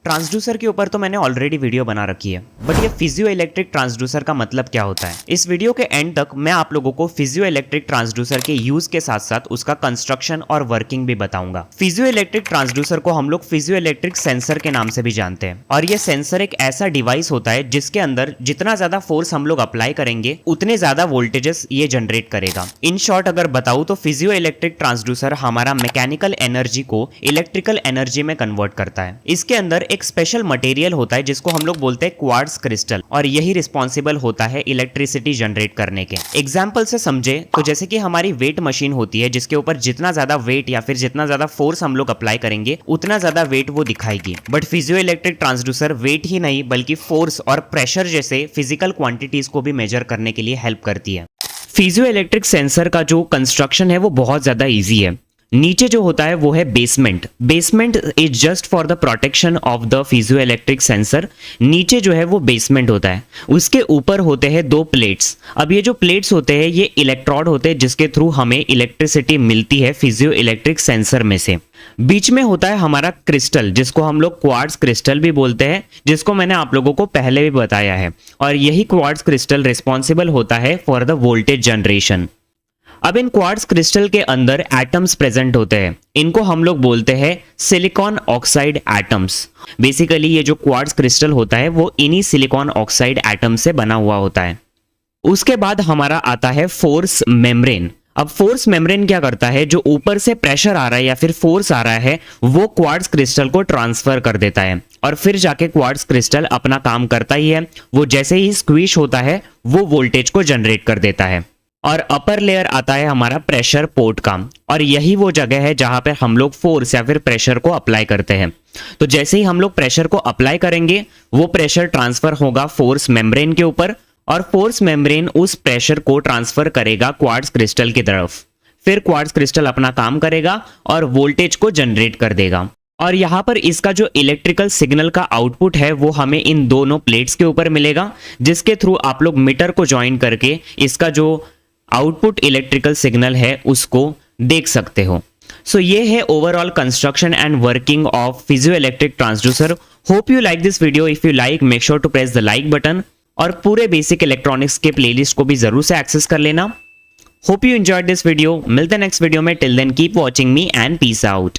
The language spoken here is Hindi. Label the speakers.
Speaker 1: ट्रांसड्यूसर के ऊपर तो मैंने ऑलरेडी वीडियो बना रखी है, बट ये फिजियो इलेक्ट्रिक ट्रांसड्यूसर का मतलब क्या होता है, इस वीडियो के एंड तक मैं आप लोगों को फिजियो इलेक्ट्रिक ट्रांसड्यूसर के यूज के साथ साथ उसका कंस्ट्रक्शन और वर्किंग भी बताऊंगा। फिजियो इलेक्ट्रिक ट्रांसड्यूसर को हम लोग फिजियो इलेक्ट्रिक सेंसर के नाम से भी जानते हैं, और ये सेंसर एक ऐसा डिवाइस होता है जिसके अंदर जितना ज्यादा फोर्स हम लोग अप्लाई करेंगे उतने ज्यादा वोल्टेजेस ये जनरेट करेगा। इन शॉर्ट अगर बताऊं तो फिजियो इलेक्ट्रिक ट्रांसड्यूसर हमारा मैकेनिकल एनर्जी को इलेक्ट्रिकल एनर्जी में कन्वर्ट करता है। इसके अंदर एक स्पेशल मटेरियल होता है जिसको हम लोग बोलते हैं क्वार्ट्ज क्रिस्टल, और यही रिस्पॉन्सिबल होता है इलेक्ट्रिसिटी जनरेट करने के। एग्जाम्पल से समझे तो जैसे कि हमारी वेट मशीन होती है जिसके ऊपर जितना ज्यादा वेट या फिर जितना ज्यादा फोर्स हम लोग अप्लाई करेंगे उतना ज्यादा वेट वो दिखाएगी, but piezo electric transducer weight ही नहीं बल्कि फोर्स और प्रेशर जैसे फिजिकल क्वांटिटीज को भी मेजर करने के लिए हेल्प करती है। फिजियो इलेक्ट्रिक सेंसर का जो कंस्ट्रक्शन है वो बहुत ज्यादा ईजी है। नीचे जो होता है वो है basement. Basement is just for the protection of the physio electric sensor. नीचे जो है वो बेसमेंट होता है, उसके ऊपर होते हैं दो प्लेट्स। अब ये जो प्लेट्स होते हैं ये इलेक्ट्रोड होते हैं जिसके थ्रू हमें इलेक्ट्रिसिटी मिलती है फिजियो इलेक्ट्रिक सेंसर में से। बीच में होता है हमारा क्रिस्टल जिसको हम लोग क्वार्ट्ज क्रिस्टल भी बोलते हैं, जिसको मैंने आप लोगों को पहले भी बताया है, और यही क्वार्ट्ज क्रिस्टल रिस्पॉन्सिबल होता है फॉर द वोल्टेज जनरेशन। अब इन क्वार्ट्ज क्रिस्टल के अंदर एटम्स प्रेजेंट होते हैं, इनको हम लोग बोलते हैं सिलिकॉन ऑक्साइड एटम्स। बेसिकली ये जो क्वार्ट्ज क्रिस्टल होता है वो इन्हीं सिलिकॉन ऑक्साइड एटम से बना हुआ होता है। उसके बाद हमारा आता है फोर्स मेम्ब्रेन। अब फोर्स मेम्ब्रेन क्या करता है, जो ऊपर से प्रेशर आ रहा है या फिर फोर्स आ रहा है वो क्वार्ट्ज क्रिस्टल को ट्रांसफर कर देता है, और फिर जाके क्वार्ट्ज क्रिस्टल अपना काम करता ही है। वो जैसे ही स्क्वीश होता है वो वोल्टेज को जनरेट कर देता है। और अपर लेयर आता है हमारा प्रेशर पोर्ट का, और यही वो जगह है जहां पे हम लोग फोर्स या फिर प्रेशर को अप्लाई करते हैं। तो जैसे ही हम लोग प्रेशर को अप्लाई करेंगे वो प्रेशर ट्रांसफर होगा फोर्स मेम्ब्रेन के ऊपर, और फोर्स मेम्ब्रेन उस प्रेशर को ट्रांसफर करेगा क्वार्ट्ज क्रिस्टल की तरफ। फिर क्वार्ट्ज क्रिस्टल अपना काम करेगा और वोल्टेज को जनरेट कर देगा। और यहाँ पर इसका जो इलेक्ट्रिकल सिग्नल का आउटपुट है वो हमें इन दोनों प्लेट्स के ऊपर मिलेगा, जिसके थ्रू आप लोग मीटर को ज्वाइन करके इसका जो आउटपुट इलेक्ट्रिकल सिग्नल है उसको देख सकते हो। सो ये है overall construction and working of piezo electric transducer. Hope you like this video. If you like make sure to press the like button, और पूरे बेसिक इलेक्ट्रॉनिक्स के प्लेलिस्ट को भी जरूर से एक्सेस कर लेना। Hope you enjoyed this video. मिलते हैं नेक्स्ट वीडियो में। Till then keep watching me and peace out.